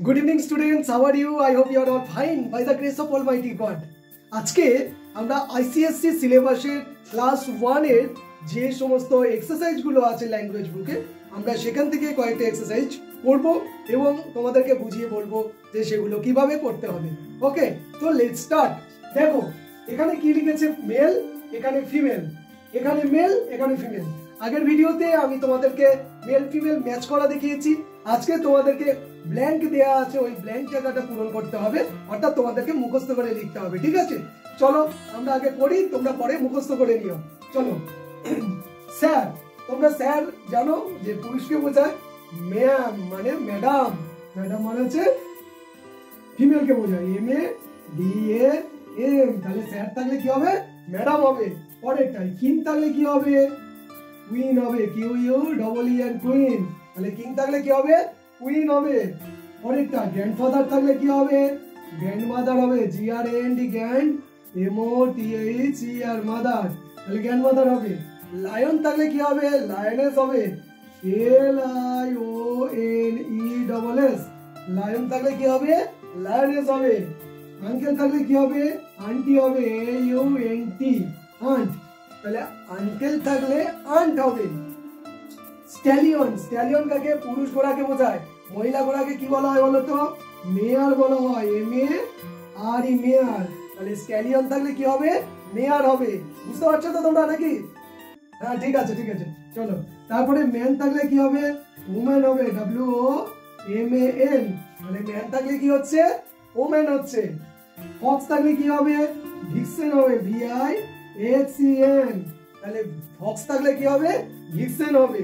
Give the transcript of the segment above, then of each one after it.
Good evening students, how are you? I hope you are all fine by the grace of Almighty God. আজকে আমরা ICSC সিলেবাসের class 1 এর যে সমস্ত exercise গুলো আছে ল্যাঙ্গুয়েজ বুকে আমরা সেখান থেকে কয়েকটা এক্সারসাইজ করব এবং তোমাদেরকে বুঝিয়ে বলবো যে সেগুলো কিভাবে করতে হবে। ওকে, তো লেটস স্টার্ট। দেখো এখানে কি লিখেছে, মেল, এখানে ফিমেল, এখানে মেল, এখানে ফিমেল। আগের ভিডিওতে আমি তোমাদেরকে মেল ফিমেল ম্যাচ করা দেখিয়েছি। আজকে তোমাদেরকে ব্ল্যাঙ্ক দেয়া আছে, ওই ব্ল্যাঙ্ক জায়গাটা পূরণ করতে হবে, অর্থাৎ তোমাদেরকে মুখস্থ করে লিখতে হবে। ঠিক আছে, চলো আমরা আগে করি, তোমরা পরে মুখস্থ করে নিও। চলো, স্যার, তোমরা স্যার জানো যে পুরুষকে বোঝায়, ম্যাম মানে ম্যাডাম, ম্যাডাম মানে হচ্ছে ফিমেলকে বোঝায়, MADAM। তাহলে স্যার থাকলে কি হবে, ম্যাডাম হবে। পরেরটাই কিং থাকলে কি হবে, কুইন হবে, QUEEN কুইন। তাহলে কিং থাকলে কি হবে, কুইন হবে। পরেরটা গ্র্যান্ডফাদার থাকলে কি হবে, গ্র্যান্ডমাদার হবে, GRAND গ্র্যান্ড, MOTHER মাদার, তাহলে গ্র্যান্ডমাদার হবে। লায়ন থাকলে কি হবে, লায়নেস হবে, LIONESS। লায়ন থাকলে কি হবে, লায়নেস হবে। আঙ্কেল থাকলে কি হবে, আন্টি হবে, AUNT আন্ট। তাহলে আঙ্কেল থাকলে আন্ট হবে। স্ট্যালিয়ন, স্ট্যালিয়ন কাকে, পুরুষ ঘোড়াকে বোঝায়। মহিলা ঘোড়াকে কি বলা হয় বলতো, মেয়ার বলা হয়, MARE মেয়ার। তাহলে স্ট্যালিয়ন থাকলে কি হবে, মেয়ার হবে। বুঝতে পারছো তো তোমরা নাকি? হ্যাঁ, ঠিক আছে ঠিক আছে, চলো। তারপরে ম্যান থাকলে কি হবে, ওম্যান হবে, WOMAN। তাহলে ম্যান থাকলে কি হচ্ছে, ওম্যান হচ্ছে। ফক্স থাকলে কি হবে, ভিক্সেন হবে, VIXEN। তাহলে ফক্স থাকলে কি হবে, ভিক্সেন হবে।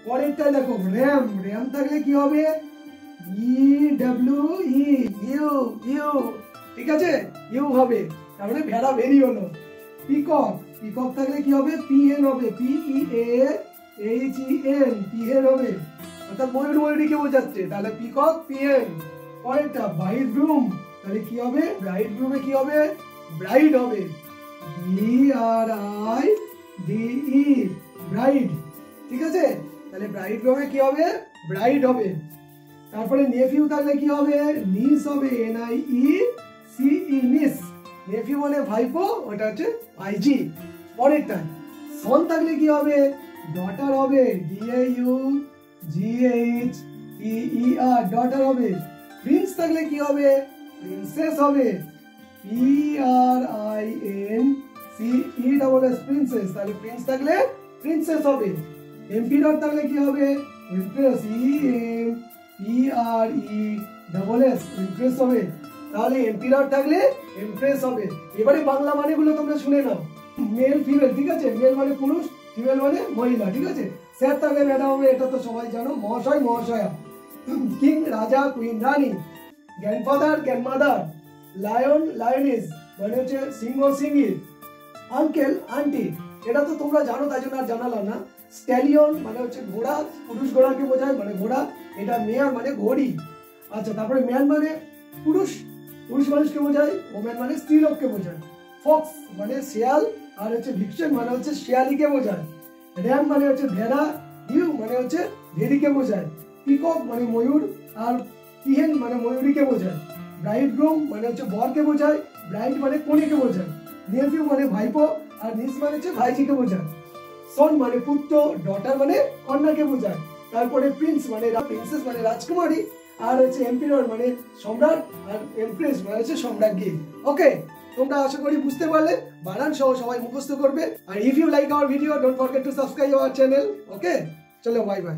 পরেরটা দেখো, র্যাম, র্যাম থাকলে কি হবে, EWEU। ঠিক আছে, ইউ হবে, তার মানে ভেড়া ভেরি হলো। পিকক, পিকক থাকলে কি হবে, PN হবে, PEAHEN, পিহেন হবে, অর্থাৎ ময়ূর ময়ূরীকে বোঝাচ্ছে, তাহলে পিকক PN। পরেরটা ব্রাইডগ্রুম, তাহলে কি হবে, ব্রাইডগ্রুমে কি হবে, ব্রাইড হবে, BRIDE ব্রাইড। ঠিক আছে, তাহলে ব্রাইডগ্রুমে কি হবে, ব্রাইড হবে। তারপরে নেফিউ থাকলে কি হবে, নিস হবে, NIECE নিস। নেফিউ মানে ভাইপো, ওটা হচ্ছে ভাইজি। পরেরটা সন থাকলে কি হবে, ডটার হবে, DAUGHTER ডটার হবে। প্রিন্স থাকলে কি হবে, প্রিন্সেস হবে, PRINCESS প্রিন্সেস। তাহলে প্রিন্স থাকলে প্রিন্সেস হবে। এম্পিরার থাকলে কি হবে, এমপ্রেস, EMPRESS এমপ্রেস হবে। তাহলে এম্পিরার থাকলে এমপ্রেস হবে। এবারে বাংলা মানেগুলো তোমরা শুনে নাও। মেল ফিমেল, ঠিক আছে, মেল মানে পুরুষ, ফিমেল মানে মহিলা। ঠিক আছে, স্যার থাকলে ম্যাডাম হবে, এটা তো সবাই জানো, মহাশয় মহাশয়া। কিং রাজা, কুইন রানী। Grandfather grandmother. লায়ন লায়নেস মানে হচ্ছে সিংহ সিংহী। আঙ্কেল আন্টি, এটা তো তোমরা জানো, তাই জন্য আর জানালাম না। স্ট্যালিয়ন মানে হচ্ছে ঘোড়া, পুরুষ ঘোড়াকে বোঝায়, মানে ঘোড়া, এটা মেয়ার মানে ঘড়ি। আচ্ছা, তারপরে ম্যান মানে পুরুষ, পুরুষ মানুষকে বোঝায়, ওম্যান মানে স্ত্রীলোককে বোঝায়। ফক্স মানে শিয়াল, আর হচ্ছে ভিক্সেন মানে হচ্ছে শিয়ালিকে বোঝায়। র্যাম মানে হচ্ছে ভেড়া, ইউ মানে হচ্ছে ভেড়িকে বোঝায়। পিকক মানে ময়ূর, আর পিহেন মানে ময়ূরীকে বোঝায়। ব্রাইডগ্রুম মানে হচ্ছে বরকে বোঝায়, ব্রাইড মানে কনেকে বোঝায়। নেফিউ মানে ভাইপো, আর নিস মানে হচ্ছে ভাইজিকে বোঝায়। সন মানে পুত্র, ডটার মানে কন্যাকে বোঝায়। তারপরে প্রিন্স মানে প্রিন্সেস মানে রাজকুমারী, আর হচ্ছে এম্পিরার মানে সম্রাট, আর এমপ্রেস মানে হচ্ছে সম্রাজ্ঞী। ওকে, তোমরা আশা করি বুঝতে পারলে। বানান সহ সবাই মুখস্থ করবে। আর if you like our video, don't forget to subscribe our channel. Okay, চলো, বাই বাই।